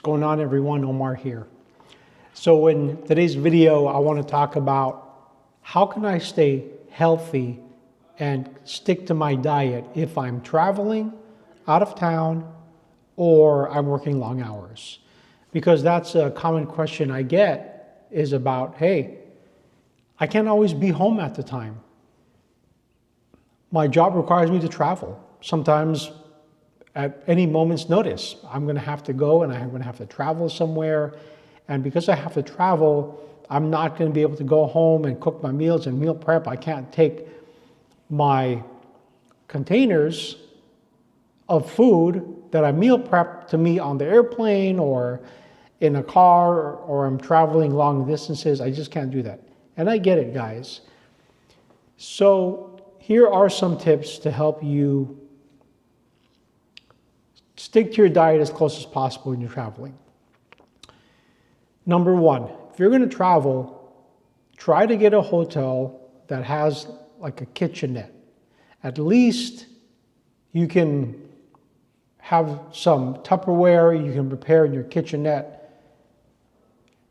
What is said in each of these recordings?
going on, everyone? Omar here. So in today's video, I want to talk about how can I stay healthy and stick to my diet if I'm traveling out of town or I'm working long hours. Because that's a common question I get is about, hey, I can't always be home at the time. My job requires me to travel. Sometimes at any moment's notice, I'm going to have to go and I'm going to have to travel somewhere. And because I have to travel, I'm not going to be able to go home and cook my meals and meal prep. I can't take my containers of food that I meal prep to me on the airplane or in a car or I'm traveling long distances. I just can't do that. And I get it, guys. So here are some tips to help you stick to your diet as close as possible when you're traveling. Number one, if you're going to travel, try to get a hotel that has like a kitchenette. At least you can have some Tupperware you can prepare in your kitchenette,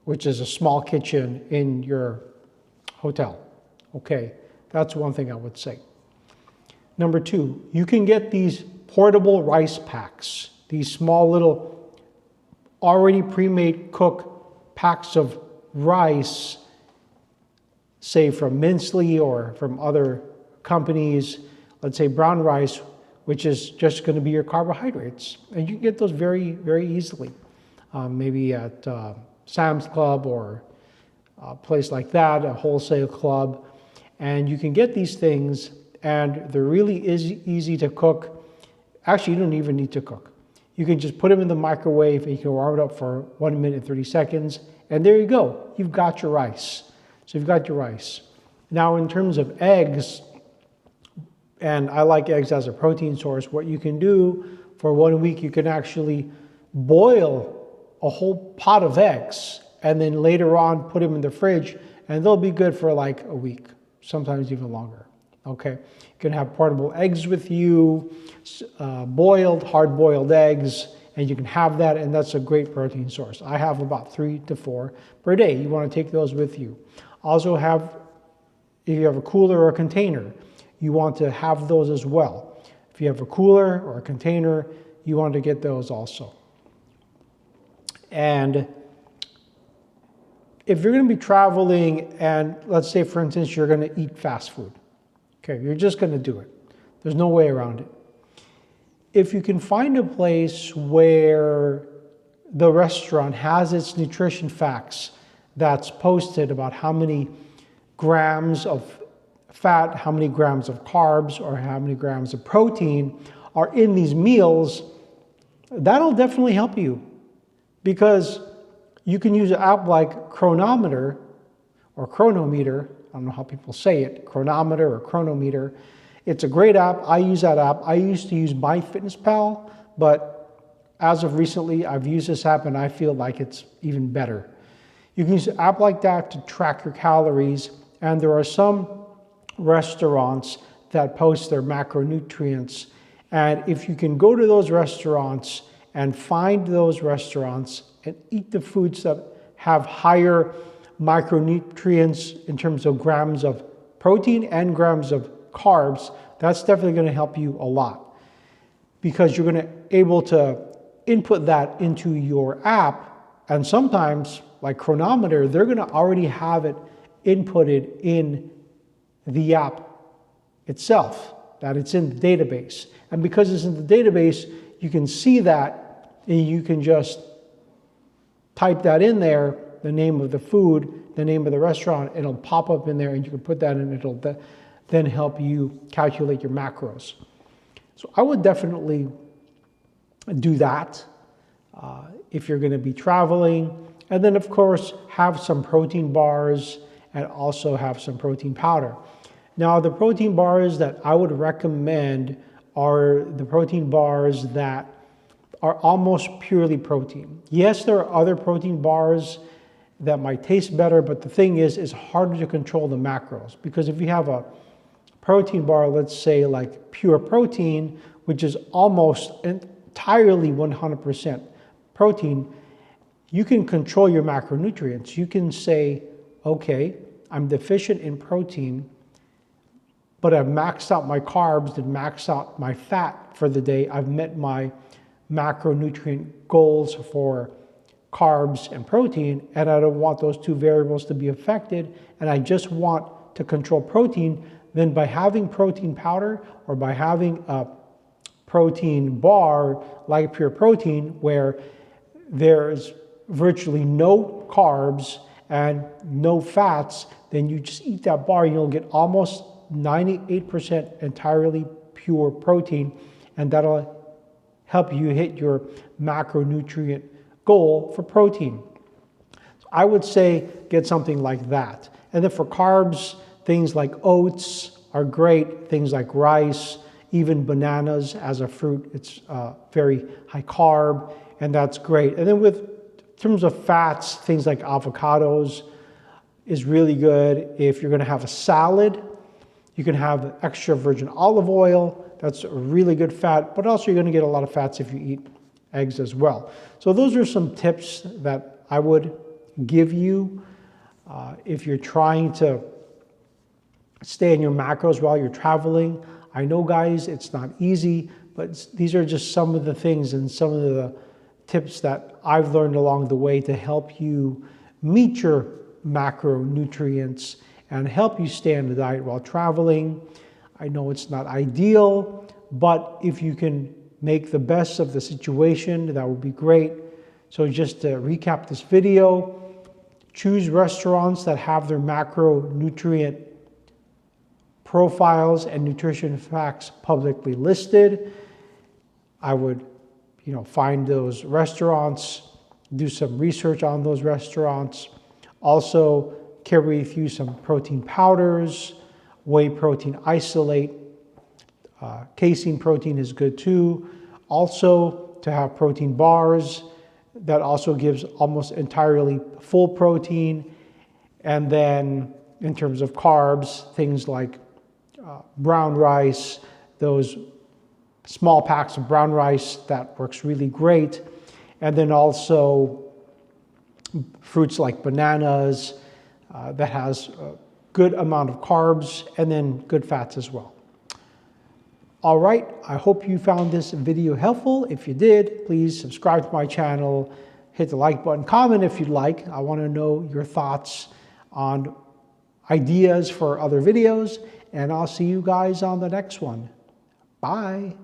which is a small kitchen in your hotel. Okay, that's one thing I would say. Number two, you can get these portable rice packs, these small little already pre-made cooked packs of rice, say from Minsley or from other companies, let's say brown rice, which is just going to be your carbohydrates. And you can get those very, very easily, maybe at Sam's Club or a place like that, a wholesale club. And you can get these things and they're really easy to cook. Actually, you don't even need to cook. You can just put them in the microwave and you can warm it up for 1 minute and 30 seconds. And there you go. You've got your rice. So you've got your rice. Now, in terms of eggs, and I like eggs as a protein source, what you can do for 1 week, you can actually boil a whole pot of eggs and then later on put them in the fridge and they'll be good for like a week, sometimes even longer. Okay, you can have portable eggs with you, hard-boiled eggs, and you can have that, and that's a great protein source. I have about 3 to 4 per day. You want to take those with you. Also have, if you have a cooler or a container, you want to have those as well. If you have a cooler or a container, you want to get those also. And if you're going to be traveling and let's say, for instance, you're going to eat fast food. Okay, you're just going to do it. There's no way around it. If you can find a place where the restaurant has its nutrition facts that's posted about how many grams of fat, how many grams of carbs, or how many grams of protein are in these meals, that'll definitely help you. Because you can use an app like Chronometer or Chronometer, I don't know how people say it, Chronometer or Chronometer. It's a great app. I use that app. I used to use MyFitnessPal, but as of recently, I've used this app and I feel like it's even better. You can use an app like that to track your calories, and there are some restaurants that post their macronutrients. And if you can go to those restaurants and find those restaurants and eat the foods that have higher micronutrients in terms of grams of protein and grams of carbs, that's definitely going to help you a lot because you're going to able to input that into your app. And sometimes, like Chronometer, they're going to already have it inputted in the app itself, that it's in the database. And because it's in the database, you can see that and you can just type that in there, the name of the food, the name of the restaurant, it'll pop up in there and you can put that in, it'll then help you calculate your macros. So I would definitely do that if you're going to be traveling. And then of course, have some protein bars and also have some protein powder. Now the protein bars that I would recommend are the protein bars that are almost purely protein. Yes, there are other protein bars that might taste better, but the thing is, it's harder to control the macros because if you have a protein bar, let's say like pure protein, which is almost entirely 100% protein, you can control your macronutrients. You can say, okay, I'm deficient in protein, but I've maxed out my carbs and maxed out my fat for the day. I've met my macronutrient goals for carbs and protein, and I don't want those two variables to be affected, and I just want to control protein. Then by having protein powder or by having a protein bar like Pure Protein, where there's virtually no carbs and no fats, then you just eat that bar and you'll get almost 98% entirely pure protein, and that'll help you hit your macronutrient goal for protein. So I would say get something like that. And then for carbs, things like oats are great, things like rice, even bananas as a fruit, it's very high carb, and that's great. And then in terms of fats, things like avocados is really good. If you're gonna have a salad, you can have extra virgin olive oil. That's a really good fat, but also you're gonna get a lot of fats if you eat eggs as well. So those are some tips that I would give you if you're trying to stay in your macros while you're traveling. I know, guys, it's not easy, but these are just some of the things and some of the tips that I've learned along the way to help you meet your macronutrients and help you stay on the diet while traveling. I know it's not ideal, but if you can make the best of the situation, that would be great. So just to recap this video, choose restaurants that have their macronutrient profiles and nutrition facts publicly listed. I would, find those restaurants, do some research on those restaurants. Also, carry with you some protein powders, whey protein isolate. Casein protein is good too. Also, to have protein bars, that also gives almost entirely full protein. And then in terms of carbs, things like brown rice, those small packs of brown rice, that works really great. And then also fruits like bananas, that has a good amount of carbs and then good fats as well. All right, I hope you found this video helpful. If you did, please subscribe to my channel, hit the like button, comment if you'd like. I want to know your thoughts on ideas for other videos, and I'll see you guys on the next one. Bye.